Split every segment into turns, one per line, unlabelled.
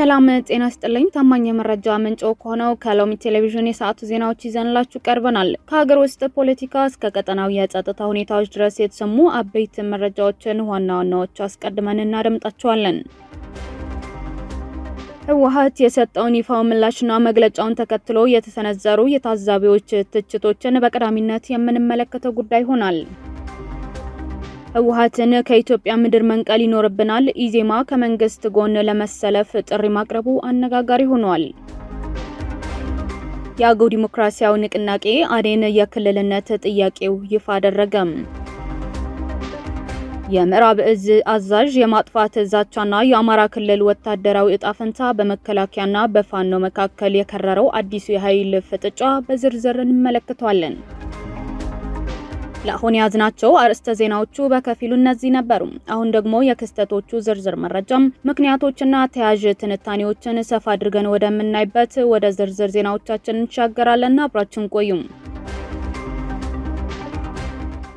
ሰላም ጤና ይስጥልኝ። ታማኝ የመረጃ ምንጭ ሆነው ከሎሚ ቴሌቪዥን የሰዓቱ ዜናዎች ይዘንላችሁ ቀርበናል። ከሀገር ውስጥ ፖለቲካ እስከ ቀጠናዊ የጸጥታ ሁኔታዎች ድረስ የተሰሙ አበይት መረጃዎችን ዋና ዋናዎቹ አስቀድመን እናደምጣቸዋለን። ህወሓት የሰጠውን ይፋው ምላሽና መግለጫውን ተከትሎ የተሰነዘሩ የታዛቢዎች ትችቶችን በቀዳሚነት የምንመለከተው ጉዳይ ሆናል። ህወሓትን ከኢትዮጵያ ምድር መንቀል ይኖርብናል፣ ኢዜማ ከመንግስት ጎን ለመሰለፍ ጥሪ ማቅረቡ አነጋጋሪ ሆኗል። የአገው ዲሞክራሲያዊ ንቅናቄ አዴን የክልልነት ጥያቄው ይፋ አደረገም። የምዕራብ እዝ አዛዥ የማጥፋት ዛቻና የአማራ ክልል ወታደራዊ እጣ ፈንታ በመከላከያና በፋኖ መካከል የከረረው አዲሱ የኃይል ፍጥጫ በዝርዝር እንመለከታለን። ለአሁን ያዝናቸው አርዕስተ ዜናዎቹ በከፊሉ እነዚህ ነበሩ። አሁን ደግሞ የክስተቶቹ ዝርዝር መረጃም ምክንያቶችና ተያያዥ ትንታኔዎችን ሰፋ አድርገን ወደምናይበት ወደ ዝርዝር ዜናዎቻችን እንሻገራለን። አብራችን ቆዩ።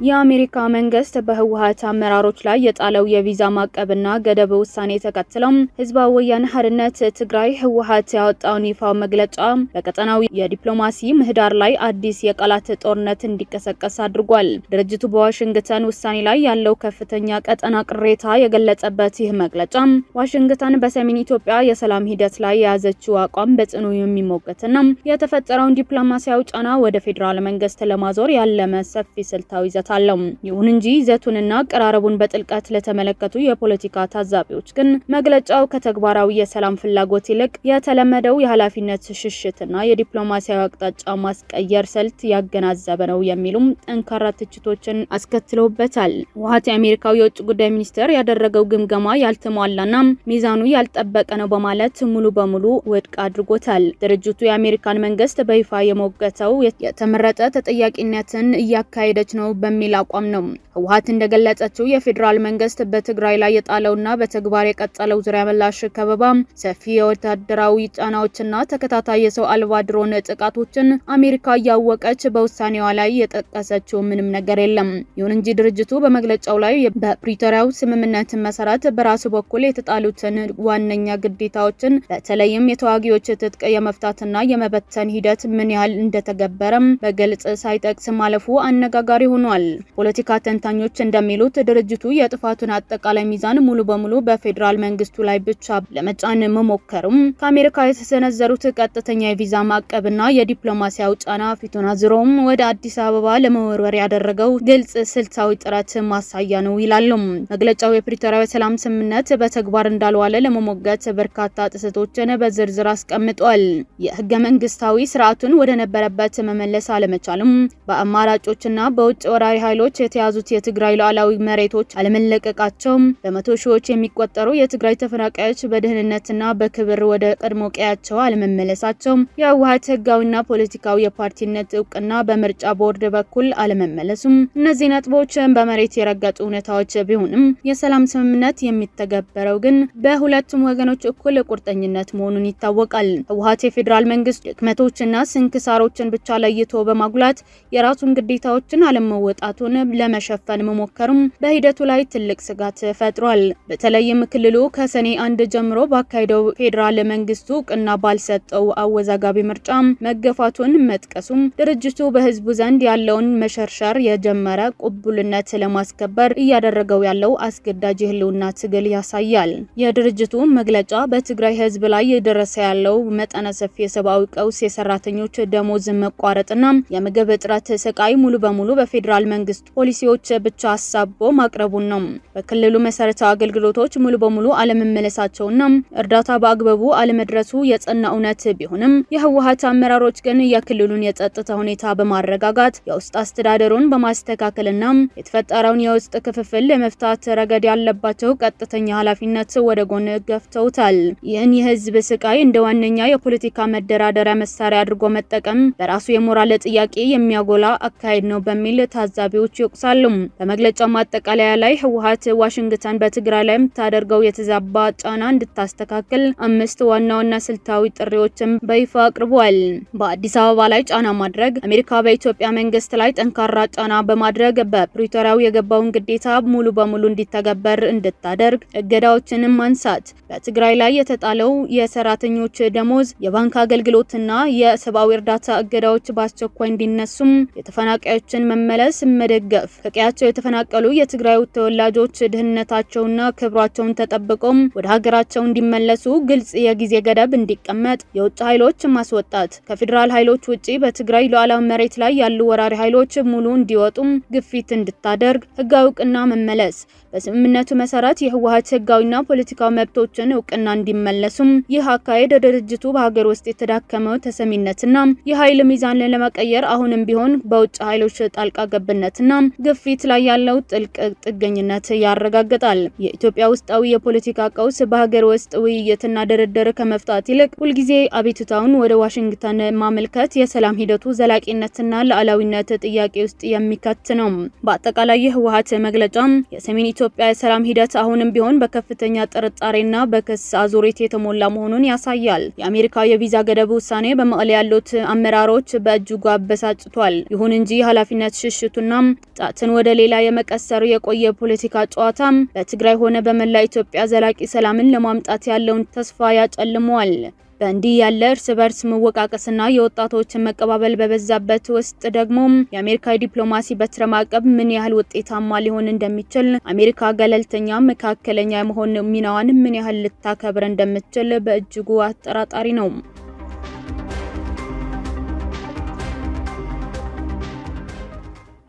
የአሜሪካ መንግስት በህወሓት አመራሮች ላይ የጣለው የቪዛ ማዕቀብና ገደብ ውሳኔ ተከትሎም ህዝባዊ ወያነ ሓርነት ትግራይ ህወሓት ያወጣውን ይፋው መግለጫ በቀጠናዊ የዲፕሎማሲ ምህዳር ላይ አዲስ የቃላት ጦርነት እንዲቀሰቀስ አድርጓል። ድርጅቱ በዋሽንግተን ውሳኔ ላይ ያለው ከፍተኛ ቀጠና ቅሬታ የገለጸበት ይህ መግለጫ ዋሽንግተን በሰሜን ኢትዮጵያ የሰላም ሂደት ላይ የያዘችው አቋም በጽኑ የሚሞገትና የተፈጠረውን ዲፕሎማሲያዊ ጫና ወደ ፌዴራል መንግስት ለማዞር ያለመ ሰፊ ስልታዊ ይዘት አለው። ይሁን እንጂ ይዘቱንና አቀራረቡን በጥልቀት ለተመለከቱ የፖለቲካ ታዛቢዎች ግን መግለጫው ከተግባራዊ የሰላም ፍላጎት ይልቅ የተለመደው የኃላፊነት ሽሽትና የዲፕሎማሲያዊ አቅጣጫ ማስቀየር ስልት ያገናዘበ ነው የሚሉም ጠንካራ ትችቶችን አስከትለውበታል። ህወሓት የአሜሪካው የውጭ ጉዳይ ሚኒስቴር ያደረገው ግምገማ ያልተሟላና ሚዛኑ ያልጠበቀ ነው በማለት ሙሉ በሙሉ ውድቅ አድርጎታል። ድርጅቱ የአሜሪካን መንግስት በይፋ የሞገተው የተመረጠ ተጠያቂነትን እያካሄደች ነው በሚል አቋም ነው። ህወሓት እንደገለጸችው የፌዴራል መንግስት በትግራይ ላይ የጣለውና በተግባር የቀጠለው ዙሪያ መላሽ ከበባ፣ ሰፊ የወታደራዊ ጫናዎችና ተከታታይ የሰው አልባ ድሮን ጥቃቶችን አሜሪካ እያወቀች በውሳኔዋ ላይ የጠቀሰችው ምንም ነገር የለም። ይሁን እንጂ ድርጅቱ በመግለጫው ላይ በፕሪቶሪያው ስምምነት መሰረት በራሱ በኩል የተጣሉትን ዋነኛ ግዴታዎችን በተለይም የተዋጊዎች ትጥቅ የመፍታትና የመበተን ሂደት ምን ያህል እንደተገበረም በግልጽ ሳይጠቅስ ማለፉ አነጋጋሪ ሆኗል። ፖለቲካ ተንታኞች እንደሚሉት ድርጅቱ የጥፋቱን አጠቃላይ ሚዛን ሙሉ በሙሉ በፌዴራል መንግስቱ ላይ ብቻ ለመጫን መሞከሩም ከአሜሪካ የተሰነዘሩት ቀጥተኛ የቪዛ ማዕቀብና የዲፕሎማሲያዊ ጫና ፊቱን አዝሮም ወደ አዲስ አበባ ለመወርወር ያደረገው ግልጽ ስልታዊ ጥረት ማሳያ ነው ይላሉ። መግለጫው የፕሪቶሪያው የሰላም ስምምነት በተግባር እንዳልዋለ ለመሞገት በርካታ ጥሰቶችን በዝርዝር አስቀምጧል። የህገ መንግስታዊ ስርዓቱን ወደ ነበረበት መመለስ አለመቻሉም በአማራጮችና በውጭ ወራሪ ኃይሎች የተያዙት የትግራይ ሉዓላዊ መሬቶች አለመለቀቃቸው፣ በመቶ ሺዎች የሚቆጠሩ የትግራይ ተፈናቃዮች በደህንነትና በክብር ወደ ቀድሞ ቀያቸው አለመመለሳቸው፣ የህወሓት ህጋዊና ፖለቲካዊ የፓርቲነት እውቅና በምርጫ ቦርድ በኩል አለመመለሱም እነዚህ ነጥቦች በመሬት የረገጡ እውነታዎች ቢሆንም የሰላም ስምምነት የሚተገበረው ግን በሁለቱም ወገኖች እኩል ቁርጠኝነት መሆኑን ይታወቃል። ህወሓት የፌዴራል መንግስት ድክመቶችና ስንክሳሮችን ብቻ ለይቶ በማጉላት የራሱን ግዴታዎችን አለመወጣቱን ለመሸፈን መሞከሩም በሂደቱ ላይ ትልቅ ስጋት ፈጥሯል። በተለይም ክልሉ ከሰኔ 1 ጀምሮ ባካሄደው ፌዴራል መንግስቱ እውቅና ባልሰጠው አወዛጋቢ ምርጫ መገፋቱን መጥቀሱም ድርጅቱ በህዝቡ ዘንድ ያለውን መሸርሸር የጀመረ ቅቡልነት ለማስከበር እያደረገው ያለው አስገዳጅ የህልውና ትግል ያሳያል። የድርጅቱ መግለጫ በትግራይ ህዝብ ላይ የደረሰ ያለው መጠነ ሰፊ የሰብአዊ ቀውስ፣ የሰራተኞች ደሞዝ መቋረጥና የምግብ እጥረት ስቃይ ሙሉ በሙሉ በፌዴራል መንግስት ፖሊሲዎች ብቻ አሳቦ ማቅረቡን ነው። በክልሉ መሰረታዊ አገልግሎቶች ሙሉ በሙሉ አለመመለሳቸውና እርዳታ በአግባቡ አለመድረሱ የጸና እውነት ቢሆንም የህወሓት አመራሮች ግን የክልሉን የጸጥታ ሁኔታ በማረጋጋት የውስጥ አስተዳደሩን በማስተካከልና የተፈጠረውን የውስጥ ክፍፍል ለመፍታት ረገድ ያለባቸው ቀጥተኛ ኃላፊነት ወደ ጎን ገፍተውታል። ይህን የህዝብ ስቃይ እንደ ዋነኛ የፖለቲካ መደራደሪያ መሳሪያ አድርጎ መጠቀም በራሱ የሞራል ጥያቄ የሚያጎላ አካሄድ ነው በሚል ታዛ ታዛቢዎች ይወቅሳሉ። በመግለጫው ማጠቃለያ ላይ ህወሓት ዋሽንግተን በትግራይ ላይ የምታደርገው የተዛባ ጫና እንድታስተካክል 5 ዋና ዋና ስልታዊ ጥሪዎችን በይፋ አቅርቧል። በአዲስ አበባ ላይ ጫና ማድረግ፣ አሜሪካ በኢትዮጵያ መንግስት ላይ ጠንካራ ጫና በማድረግ በፕሪቶሪያው የገባውን ግዴታ ሙሉ በሙሉ እንዲተገበር እንድታደርግ፣ እገዳዎችን ማንሳት፣ በትግራይ ላይ የተጣለው የሰራተኞች ደሞዝ፣ የባንክ አገልግሎትና የሰብአዊ እርዳታ እገዳዎች በአስቸኳይ እንዲነሱም፣ የተፈናቃዮችን መመለስ መደገፍ፣ ከቀያቸው የተፈናቀሉ የትግራይ ተወላጆች ደህንነታቸውና ክብራቸውን ተጠብቆም ወደ ሀገራቸው እንዲመለሱ ግልጽ የጊዜ ገደብ እንዲቀመጥ፣ የውጭ ኃይሎች ማስወጣት፣ ከፌዴራል ኃይሎች ውጪ በትግራይ ሉዓላዊ መሬት ላይ ያሉ ወራሪ ኃይሎች ሙሉ እንዲወጡም ግፊት እንድታደርግ፣ ህጋዊ እውቅና መመለስ፣ በስምምነቱ መሰረት የህወሓት ህጋዊና ፖለቲካዊ መብቶችን እውቅና እንዲመለሱም፣ ይህ አካሄድ ድርጅቱ በሀገር ውስጥ የተዳከመው ተሰሚነትና የኃይል ሚዛንን ለመቀየር አሁንም ቢሆን በውጭ ኃይሎች ጣልቃ ገብነትና ግፊት ላይ ያለው ጥልቅ ጥገኝነት ያረጋግጣል። የኢትዮጵያ ውስጣዊ የፖለቲካ ቀውስ በሀገር ውስጥ ውይይትና ድርድር ከመፍታት ይልቅ ሁልጊዜ አቤቱታውን ወደ ዋሽንግተን ማመልከት የሰላም ሂደቱ ዘላቂነትና ሉዓላዊነት ጥያቄ ውስጥ የሚከት ነው። በአጠቃላይ የህወሓት መግለጫ የሰሜን ኢትዮጵያ የሰላም ሂደት አሁንም ቢሆን በከፍተኛ ጥርጣሬና በክስ አዙሪት የተሞላ መሆኑን ያሳያል። የአሜሪካ የቪዛ ገደብ ውሳኔ በመቀሌ ያሉት አመራሮች በእጅጉ አበሳጭቷል። ይሁን እንጂ ኃላፊነት ሽሽቱና ጣትን ወደ ሌላ የመቀሰሩ የቆየ ፖለቲካ ጨዋታ በትግራይ ሆነ በመላ ኢትዮጵያ ዘላቂ ሰላምን ለማምጣት ያለውን ተስፋ ያጨልመዋል። በእንዲህ ያለ እርስ በርስ መወቃቀስና የወጣቶች መቀባበል በበዛበት ውስጥ ደግሞ የአሜሪካ ዲፕሎማሲ በትረ ማዕቀብ ምን ያህል ውጤታማ ሊሆን እንደሚችል፣ አሜሪካ ገለልተኛ መካከለኛ የመሆን ሚናዋን ምን ያህል ልታከብር እንደምትችል በእጅጉ አጠራጣሪ ነው።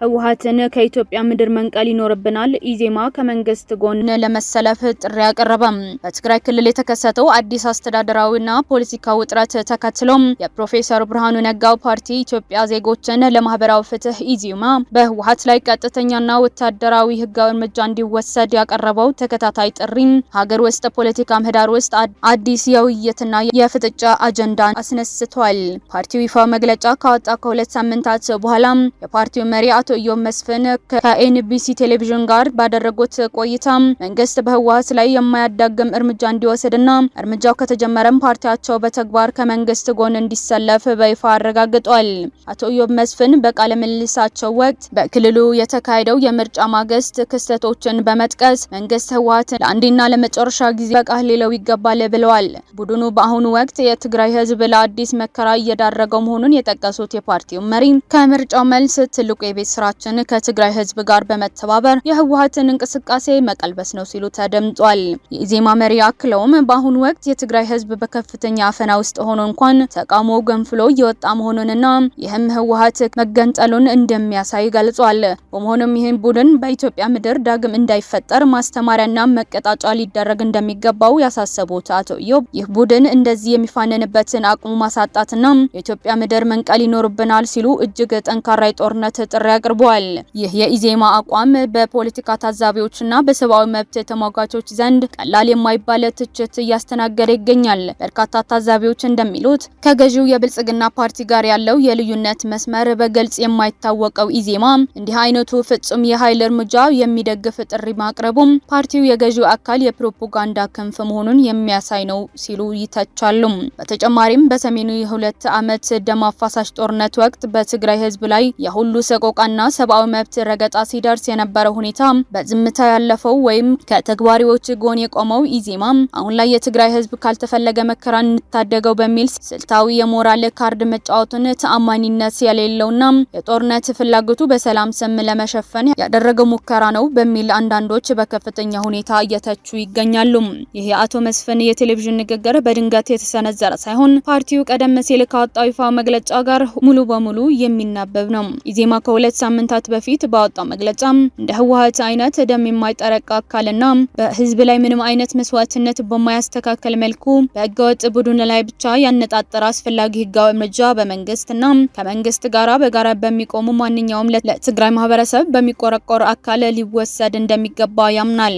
ህወሓትን ከኢትዮጵያ ምድር መንቀል ይኖርብናል። ኢዜማ ከመንግስት ጎን ለመሰለፍ ጥሪ ያቀረበ። በትግራይ ክልል የተከሰተው አዲስ አስተዳደራዊና ፖለቲካ ውጥረት ተከትሎ የፕሮፌሰር ብርሃኑ ነጋው ፓርቲ ኢትዮጵያ ዜጎችን ለማህበራዊ ፍትህ ኢዜማ በህወሓት ላይ ቀጥተኛና ወታደራዊ ህጋዊ እርምጃ እንዲወሰድ ያቀረበው ተከታታይ ጥሪ ሀገር ውስጥ ፖለቲካ ምህዳር ውስጥ አዲስ የውይይትና የፍጥጫ አጀንዳ አስነስቷል። ፓርቲው ይፋ መግለጫ ካወጣ ከ2 ሳምንታት በኋላ የፓርቲው መሪ አቶ ኢዮብ መስፍን ከኤንቢሲ ቴሌቪዥን ጋር ባደረጉት ቆይታ መንግስት በህወሓት ላይ የማያዳግም እርምጃ እንዲወስድና እርምጃው ከተጀመረም ፓርቲያቸው በተግባር ከመንግስት ጎን እንዲሰለፍ በይፋ አረጋግጧል። አቶ ኢዮብ መስፍን በቃለ ምልልሳቸው ወቅት በክልሉ የተካሄደው የምርጫ ማግስት ክስተቶችን በመጥቀስ መንግስት ህወሓትን ለአንዴና ለመጨረሻ ጊዜ በቃ ሊለው ይገባል ብለዋል። ቡድኑ በአሁኑ ወቅት የትግራይ ህዝብ ለአዲስ መከራ እየዳረገው መሆኑን የጠቀሱት የፓርቲው መሪ ከምርጫው መልስ ትልቁ የቤት ስራችን ከትግራይ ህዝብ ጋር በመተባበር የህወሓትን እንቅስቃሴ መቀልበስ ነው ሲሉ ተደምጧል። የኢዜማ መሪ አክለውም በአሁኑ ወቅት የትግራይ ህዝብ በከፍተኛ አፈና ውስጥ ሆኖ እንኳን ተቃውሞ ገንፍሎ እየወጣ መሆኑንና ይህም ህወሓት መገንጠሉን እንደሚያሳይ ገልጿል። በመሆኑም ይህን ቡድን በኢትዮጵያ ምድር ዳግም እንዳይፈጠር ማስተማሪያና መቀጣጫ ሊደረግ እንደሚገባው ያሳሰቡት አቶ ኢዮብ ይህ ቡድን እንደዚህ የሚፋነንበትን አቅሙ ማሳጣትና የኢትዮጵያ ምድር መንቀል ይኖርብናል ሲሉ እጅግ ጠንካራ የጦርነት ጥሪ አቅርበዋል። ይህ የኢዜማ አቋም በፖለቲካ ታዛቢዎችና በሰብአዊ መብት ተሟጋቾች ዘንድ ቀላል የማይባል ትችት እያስተናገደ ይገኛል። በርካታ ታዛቢዎች እንደሚሉት ከገዢው የብልጽግና ፓርቲ ጋር ያለው የልዩነት መስመር በግልጽ የማይታወቀው ኢዜማ እንዲህ አይነቱ ፍጹም የኃይል እርምጃ የሚደግፍ ጥሪ ማቅረቡም ፓርቲው የገዢው አካል የፕሮፓጋንዳ ክንፍ መሆኑን የሚያሳይ ነው ሲሉ ይተቻሉ። በተጨማሪም በሰሜኑ የ2 ዓመት ደም አፋሳሽ ጦርነት ወቅት በትግራይ ህዝብ ላይ የሁሉ ሰቆቃና ሰብአዊ መብት ረገጣ ሲደርስ የነበረው ሁኔታ በዝምታ ያለፈው ወይም ከተግባሪዎች ጎን የቆመው ኢዜማ አሁን ላይ የትግራይ ህዝብ ካልተፈለገ መከራ እንታደገው በሚል ስልታዊ የሞራል ካርድ መጫወቱን ተአማኒነት የሌለውና የጦርነት ፍላጎቱ በሰላም ስም ለመሸፈን ያደረገው ሙከራ ነው በሚል አንዳንዶች በከፍተኛ ሁኔታ እየተቹ ይገኛሉ። ይህ የአቶ መስፍን የቴሌቪዥን ንግግር በድንገት የተሰነዘረ ሳይሆን ፓርቲው ቀደም ሲል ካወጣው ይፋ መግለጫ ጋር ሙሉ በሙሉ የሚናበብ ነው። ኢዜማ ከ2 ሳምንታት በፊት ባወጣው መግለጫ እንደ ህወሓት አይነት ደም የማይጠረቃ አካልና በህዝብ ላይ ምንም አይነት መስዋዕትነት በማያስተካከል መልኩ በህገወጥ ቡድን ላይ ብቻ ያነጣጠረ አስፈላጊ ህጋዊ እርምጃ በመንግስትና ከመንግስት ጋራ በጋራ በሚቆሙ ማንኛውም ለትግራይ ማህበረሰብ በሚቆረቆር አካል ሊወሰድ እንደሚገባ ያምናል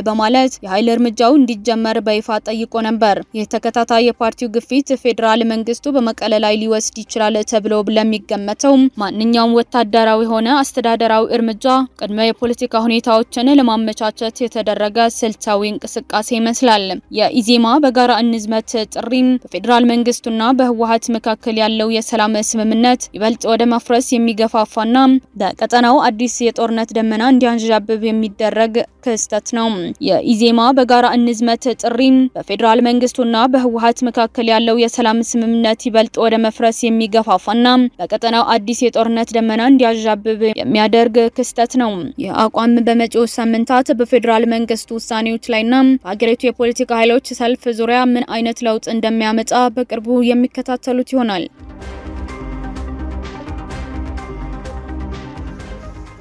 በማለት የኃይል እርምጃው እንዲጀመር በይፋ ጠይቆ ነበር። የተከታታይ የፓርቲው ግፊት ፌዴራል መንግስቱ በመቀለ ላይ ሊወስድ ይችላል ተብሎ ለሚገመተው ማንኛውም ወታደራዊ ወታደራዊ ሆነ አስተዳደራዊ እርምጃ ቅድመ የፖለቲካ ሁኔታዎችን ለማመቻቸት የተደረገ ስልታዊ እንቅስቃሴ ይመስላል። የኢዜማ በጋራ እንዝመት ጥሪ በፌዴራል መንግስቱና በህወሓት መካከል ያለው የሰላም ስምምነት ይበልጥ ወደ ማፍረስ የሚገፋፋና በቀጠናው አዲስ የጦርነት ደመና እንዲያንዣብብ የሚደረግ ክስተት ነው። የኢዜማ በጋራ እንዝመት ጥሪ በፌዴራል መንግስቱና በህወሓት መካከል ያለው የሰላም ስምምነት ይበልጥ ወደ መፍረስ የሚገፋፋና በቀጠናው አዲስ የጦርነት ደመና እንዲያዣብብ የሚያደርግ ክስተት ነው። ይህ አቋም በመጪው ሳምንታት በፌዴራል መንግስቱ ውሳኔዎች ላይና በሀገሪቱ የፖለቲካ ኃይሎች ሰልፍ ዙሪያ ምን አይነት ለውጥ እንደሚያመጣ በቅርቡ የሚከታተሉት ይሆናል።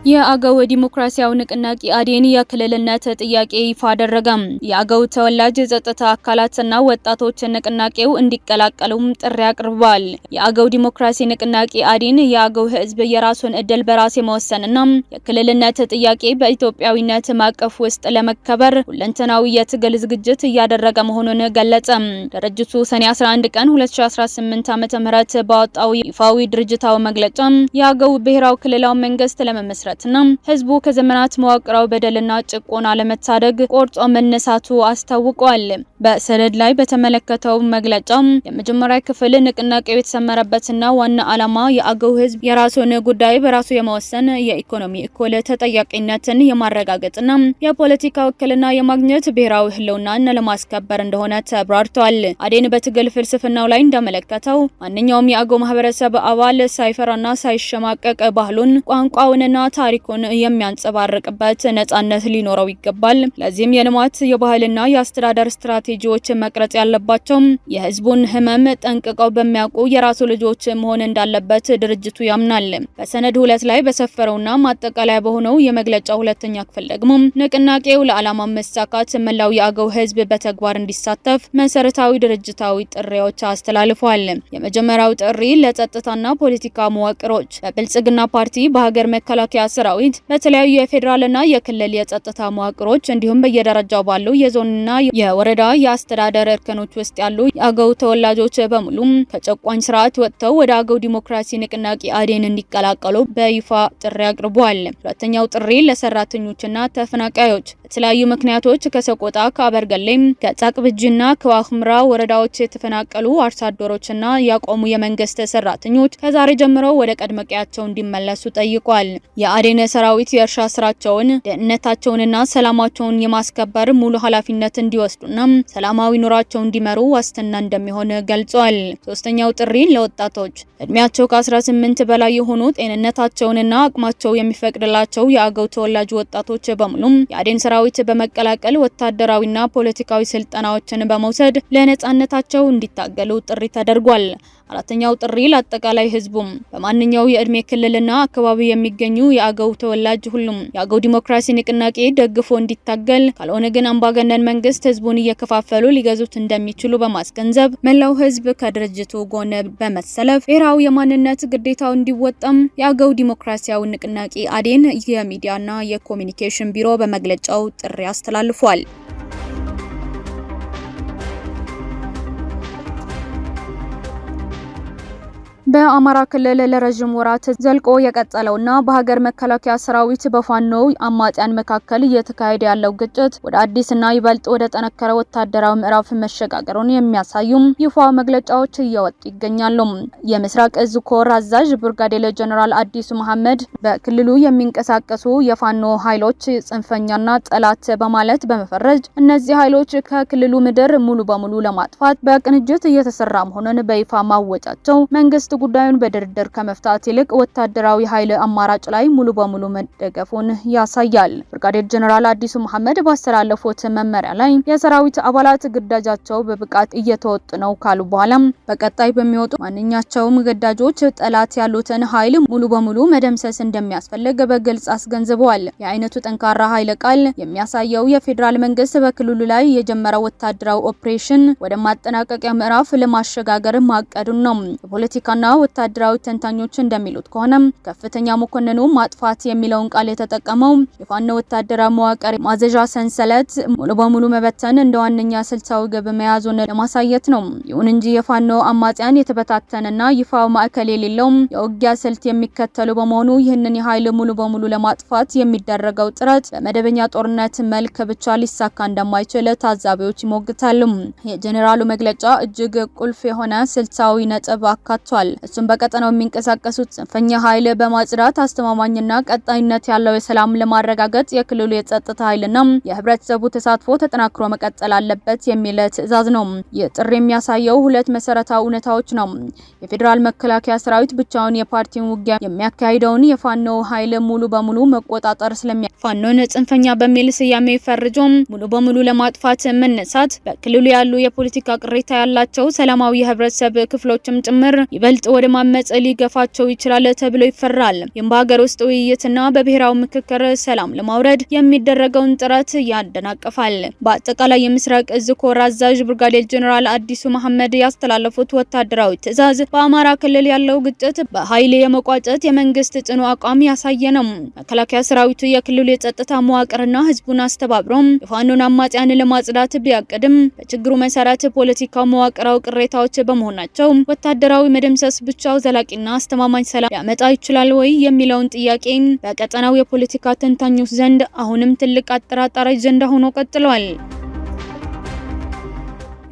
የአገው ዲሞክራሲያዊ ንቅናቄ አዴን የክልልነት ጥያቄ ይፋ አደረገ። የአገው ተወላጅ የጸጥታ አካላትና ወጣቶች ንቅናቄው እንዲቀላቀሉም ጥሪ አቅርበዋል። የአገው ዲሞክራሲ ንቅናቄ አዴን የአገው ህዝብ የራሱን እድል በራስ የመወሰንና የክልልነት ጥያቄ በኢትዮጵያዊነት ማዕቀፍ ውስጥ ለመከበር ሁለንተናዊ የትግል ዝግጅት እያደረገ መሆኑን ገለጸ። ድርጅቱ ሰኔ 11 ቀን 2018 ዓ.ም ባወጣው ይፋዊ ድርጅታዊ መግለጫ የአገው ብሔራዊ ክልላዊ መንግስት ለመመስረት ህዝቡ ከዘመናት መዋቅራዊ በደልና ጭቆና ለመታደግ ቆርጦ መነሳቱ አስታውቋል። በሰነድ ላይ በተመለከተው መግለጫ የመጀመሪያ ክፍል ንቅናቄው የተሰመረበትና ዋና ዓላማ የአገው ህዝብ የራሱን ጉዳይ በራሱ የመወሰን የኢኮኖሚ እኩል ተጠያቂነትን የማረጋገጥና የፖለቲካ ውክልና የማግኘት ብሔራዊ ህልውናን ለማስከበር እንደሆነ ተብራርቷል። አዴን በትግል ፍልስፍናው ላይ እንደመለከተው ማንኛውም የአገው ማህበረሰብ አባል ሳይፈራና ሳይሸማቀቅ ባህሉን ቋንቋውንና ታሪኩን የሚያንጸባርቅበት ነጻነት ሊኖረው ይገባል። ለዚህም የልማት የባህልና የአስተዳደር ስትራቴጂዎች መቅረጽ ያለባቸው የህዝቡን ህመም ጠንቅቀው በሚያውቁ የራሱ ልጆች መሆን እንዳለበት ድርጅቱ ያምናል። በሰነድ 2 ላይ በሰፈረውና ማጠቃለያ በሆነው የመግለጫ ሁለተኛ ክፍል ደግሞ ንቅናቄው ለዓላማ መሳካት መላው የአገው ህዝብ በተግባር እንዲሳተፍ መሰረታዊ ድርጅታዊ ጥሪዎች አስተላልፏል። የመጀመሪያው ጥሪ ለጸጥታና ፖለቲካ መዋቅሮች በብልጽግና ፓርቲ በሀገር መከላከያ ሰራዊት በተለያዩ የፌዴራልና የክልል የጸጥታ መዋቅሮች እንዲሁም በየደረጃው ባሉ የዞንና የወረዳ የአስተዳደር እርከኖች ውስጥ ያሉ የአገው ተወላጆች በሙሉ ከጨቋኝ ስርዓት ወጥተው ወደ አገው ዲሞክራሲ ንቅናቄ አዴን እንዲቀላቀሉ በይፋ ጥሪ አቅርቧል። ሁለተኛው ጥሪ ለሰራተኞችና ተፈናቃዮች በተለያዩ ምክንያቶች ከሰቆጣ፣ ከአበርገሌ፣ ከጻቅብጅና ከዋክምራ ወረዳዎች የተፈናቀሉ አርሶ አደሮችና ያቆሙ የመንግስት ሰራተኞች ከዛሬ ጀምሮ ወደ ቀድሞ ቀያቸው እንዲመለሱ ጠይቋል። የአዴን ሰራዊት የእርሻ ስራቸውን ደህንነታቸውንና ሰላማቸውን የማስከበር ሙሉ ኃላፊነት እንዲወስዱና ሰላማዊ ኑሯቸውን እንዲመሩ ዋስትና እንደሚሆን ገልጿል። ሶስተኛው ጥሪ ለወጣቶች እድሜያቸው ከ18 በላይ የሆኑ ጤንነታቸውንና አቅማቸው የሚፈቅድላቸው የአገው ተወላጅ ወጣቶች በሙሉ የአዴን ሰራዊት በመቀላቀል ወታደራዊና ፖለቲካዊ ስልጠናዎችን በመውሰድ ለነጻነታቸው እንዲታገሉ ጥሪ ተደርጓል። አራተኛው ጥሪ ለአጠቃላይ ህዝቡም በማንኛው የእድሜ ክልልና አካባቢ የሚገኙ የአገው ተወላጅ ሁሉም የአገው ዲሞክራሲ ንቅናቄ ደግፎ እንዲታገል፣ ካልሆነ ግን አምባገነን መንግስት ህዝቡን እየከፋፈሉ ሊገዙት እንደሚችሉ በማስገንዘብ መላው ህዝብ ከድርጅቱ ጎን በመሰለፍ ብሔራዊ የማንነት ግዴታው እንዲወጣም የአገው ዲሞክራሲያዊ ንቅናቄ አዴን የሚዲያና የኮሚኒኬሽን ቢሮ በመግለጫው ጥሪ አስተላልፏል። በአማራ ክልል ለረጅም ወራት ዘልቆ የቀጠለውና በሀገር መከላከያ ሰራዊት በፋኖ አማጽያን መካከል እየተካሄደ ያለው ግጭት ወደ አዲስና ይበልጥ ወደ ጠነከረ ወታደራዊ ምዕራፍ መሸጋገሩን የሚያሳዩ ይፋ መግለጫዎች እየወጡ ይገኛሉ። የምስራቅ እዝ ኮር አዛዥ ብርጋዴር ጀነራል አዲሱ መሐመድ በክልሉ የሚንቀሳቀሱ የፋኖ ኃይሎች ጽንፈኛና ጠላት በማለት በመፈረጅ እነዚህ ኃይሎች ከክልሉ ምድር ሙሉ በሙሉ ለማጥፋት በቅንጅት እየተሰራ መሆኑን በይፋ ማወጫቸው መንግስት ጉዳዩን በድርድር ከመፍታት ይልቅ ወታደራዊ ኃይል አማራጭ ላይ ሙሉ በሙሉ መደገፉን ያሳያል። ብርጋዴር ጀነራል አዲሱ መሐመድ ባስተላለፉት መመሪያ ላይ የሰራዊት አባላት ግዳጃቸው በብቃት እየተወጡ ነው ካሉ በኋላ በቀጣይ በሚወጡ ማንኛቸውም ግዳጆች ጠላት ያሉትን ኃይል ሙሉ በሙሉ መደምሰስ እንደሚያስፈልግ በግልጽ አስገንዝበዋል። የአይነቱ ጠንካራ ኃይል ቃል የሚያሳየው የፌዴራል መንግስት በክልሉ ላይ የጀመረው ወታደራዊ ኦፕሬሽን ወደ ማጠናቀቂያ ምዕራፍ ለማሸጋገር ማቀዱን ነው። የፖለቲካና ወታደራዊ ተንታኞች እንደሚሉት ከሆነ ከፍተኛ መኮንኑ ማጥፋት የሚለውን ቃል የተጠቀመው የፋኖ ወታደራዊ መዋቅር ማዘዣ ሰንሰለት ሙሉ በሙሉ መበተን እንደ ዋነኛ ስልታዊ ግብ መያዙን ለማሳየት ነው። ይሁን እንጂ የፋኖ አማጽያን የተበታተነና ይፋው ማዕከል የሌለው የውጊያ ስልት የሚከተሉ በመሆኑ ይህንን የኃይል ሙሉ በሙሉ ለማጥፋት የሚደረገው ጥረት በመደበኛ ጦርነት መልክ ብቻ ሊሳካ እንደማይችል ታዛቢዎች ይሞግታሉ። የጄኔራሉ መግለጫ እጅግ ቁልፍ የሆነ ስልታዊ ነጥብ አካቷል። እሱም በቀጠናው የሚንቀሳቀሱት ጽንፈኛ ኃይል በማጽዳት አስተማማኝና ቀጣይነት ያለው የሰላም ለማረጋገጥ የክልሉ የጸጥታ ኃይልና የህብረተሰቡ ተሳትፎ ተጠናክሮ መቀጠል አለበት የሚል ትዕዛዝ ነው። ይህ ጥሪ የሚያሳየው ሁለት መሰረታዊ እውነታዎች ነው። የፌዴራል መከላከያ ሰራዊት ብቻውን የፓርቲውን ውጊያ የሚያካሂደውን የፋኖ ኃይል ሙሉ በሙሉ መቆጣጠር ፋኖን ጽንፈኛ በሚል ስያሜ ፈርጆ ሙሉ በሙሉ ለማጥፋት መነሳት በክልሉ ያሉ የፖለቲካ ቅሬታ ያላቸው ሰላማዊ የህብረተሰብ ክፍሎችም ጭምር ይበልጥ ወደ ማመጽ ሊገፋቸው ይችላል ተብሎ ይፈራል። ይህም በሀገር ውስጥ ውይይትና በብሔራዊ ምክክር ሰላም ለማውረድ የሚደረገውን ጥረት ያደናቅፋል። በአጠቃላይ የምስራቅ እዝ ኮር አዛዥ ብርጋዴር ጄኔራል አዲሱ መሐመድ ያስተላለፉት ወታደራዊ ትዕዛዝ በአማራ ክልል ያለው ግጭት በኃይል የመቋጨት የመንግስት ጽኑ አቋም ያሳየ ነው። መከላከያ ሰራዊቱ የክልሉ የጸጥታ መዋቅርና ህዝቡን አስተባብሮ የፋኖን አማጽያን ለማጽዳት ቢያቅድም በችግሩ መሰረት ፖለቲካው መዋቅራዊ ቅሬታዎች በመሆናቸው ወታደራዊ መደምሰስ ብቻው ዘላቂና አስተማማኝ ሰላም ሊያመጣ ይችላል ወይ የሚለውን ጥያቄ በቀጠናው የፖለቲካ ተንታኞች ዘንድ አሁንም ትልቅ አጠራጣሪ አጀንዳ ሆኖ ቀጥሏል።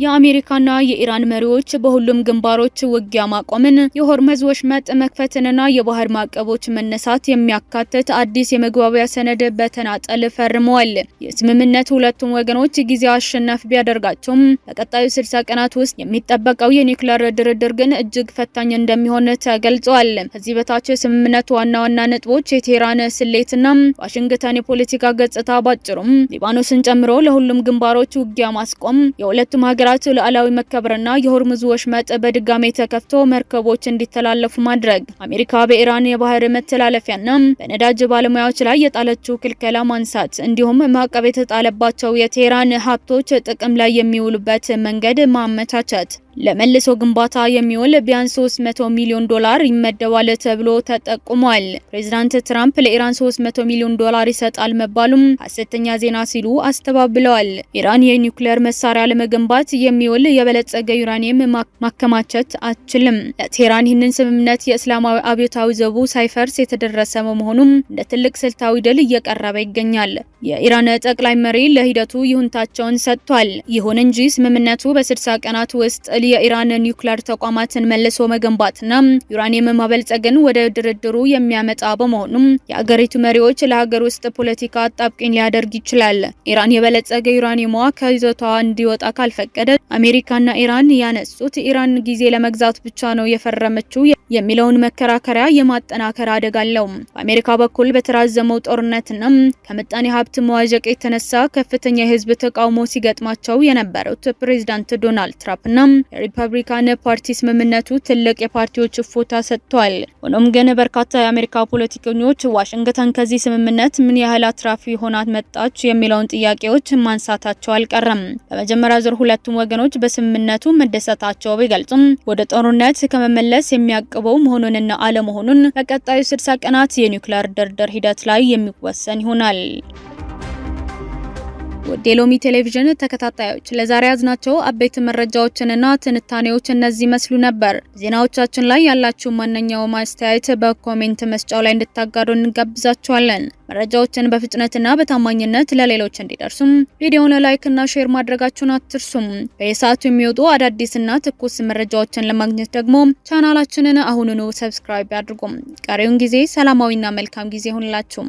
የአሜሪካና የኢራን መሪዎች በሁሉም ግንባሮች ውጊያ ማቆምን፣ የሆርሙዝ ወሽመጥ መክፈትንና የባህር ማዕቀቦች መነሳት የሚያካትት አዲስ የመግባቢያ ሰነድ በተናጠል ፈርመዋል። የስምምነቱ ሁለቱም ወገኖች ጊዜያዊ አሸናፊ ቢያደርጋቸውም በቀጣዩ 60 ቀናት ውስጥ የሚጠበቀው የኒውክሌር ድርድር ግን እጅግ ፈታኝ እንደሚሆን ተገልጿል። ከዚህ በታች የስምምነቱ ዋና ዋና ነጥቦች የቴህራን ስሌትና ዋሽንግተን የፖለቲካ ገጽታ ባጭሩም ሊባኖስን ጨምሮ ለሁሉም ግንባሮች ውጊያ ማስቆም፣ የሁለቱም ሀገራት ሉዓላዊ መከበርና የሆርሙዝ ወሽመጥ በድጋሜ ተከፍቶ መርከቦች እንዲተላለፉ ማድረግ፣ አሜሪካ በኢራን የባህር መተላለፊያና በነዳጅ ባለሙያዎች ላይ የጣለችው ክልከላ ማንሳት፣ እንዲሁም ማዕቀብ የተጣለባቸው የቴህራን ሀብቶች ጥቅም ላይ የሚውሉበት መንገድ ማመቻቸት። ለመልሶ ግንባታ የሚውል ቢያንስ $300 ሚሊዮን ይመደባል ተብሎ ተጠቁሟል። ፕሬዝዳንት ትራምፕ ለኢራን $300 ሚሊዮን ይሰጣል መባሉም ሐሰተኛ ዜና ሲሉ አስተባብለዋል። ኢራን የኒውክሌር መሳሪያ ለመገንባት የሚውል የበለጸገ ዩራኒየም ማከማቸት አትችልም። ለቴህራን ይህንን ስምምነት የእስላማዊ አብዮታዊ ዘቡ ሳይፈርስ የተደረሰ መሆኑም እንደ ትልቅ ስልታዊ ድል እየቀረበ ይገኛል። የኢራን ጠቅላይ መሪ ለሂደቱ ይሁንታቸውን ሰጥቷል። ይሁን እንጂ ስምምነቱ በ60 ቀናት ውስጥ የኢራን ኒውክሌር ተቋማትን መልሶ መገንባትና ዩራኒየም ማበልጸግን ወደ ድርድሩ የሚያመጣ በመሆኑም የአገሪቱ መሪዎች ለሀገር ውስጥ ፖለቲካ አጣብቂኝ ሊያደርግ ይችላል። ኢራን የበለጸገ ዩራኒየሟ ከይዞታዋ እንዲወጣ ካልፈቀደ አሜሪካና ኢራን ያነሱት ኢራን ጊዜ ለመግዛት ብቻ ነው የፈረመችው የሚለውን መከራከሪያ የማጠናከር አደጋ አለው። በአሜሪካ በኩል በተራዘመው ጦርነትና ከምጣኔ ሀብት መዋዠቅ የተነሳ ከፍተኛ የህዝብ ተቃውሞ ሲገጥማቸው የነበሩት ፕሬዝዳንት ዶናልድ ትራምፕና የሪፐብሊካን ፓርቲ ስምምነቱ ትልቅ የፓርቲዎች እፎታ ሰጥቷል። ሆኖም ግን በርካታ የአሜሪካ ፖለቲከኞች ዋሽንግተን ከዚህ ስምምነት ምን ያህል አትራፊ ሆና መጣች የሚለውን ጥያቄዎች ማንሳታቸው አልቀረም። በመጀመሪያ ዙር ሁለቱም ወገኖች በስምምነቱ መደሰታቸው ቢገልጹም ወደ ጦርነት ከመመለስ የሚያቅበው መሆኑንና አለመሆኑን በቀጣዩ 60 ቀናት የኒውክሌር ድርድር ሂደት ላይ የሚወሰን ይሆናል። ወደ ሎሚ ቴሌቪዥን ተከታታዮች ለዛሬ ያዝናቸው አበይት መረጃዎችንና ትንታኔዎች እነዚህ መስሉ ነበር። ዜናዎቻችን ላይ ያላችሁ ማንኛውም አስተያየት በኮሜንት መስጫው ላይ እንድታጋሩ እንጋብዛችኋለን። መረጃዎችን በፍጥነትና በታማኝነት ለሌሎች እንዲደርሱም ቪዲዮውን ላይክ እና ሼር ማድረጋችሁን አትርሱም። በየሰዓቱ የሚወጡ አዳዲስና ትኩስ መረጃዎችን ለማግኘት ደግሞ ቻናላችንን አሁኑኑ ሰብስክራይብ ያድርጉ። ቀሪውን ጊዜ ሰላማዊና መልካም ጊዜ ይሁንላችሁ።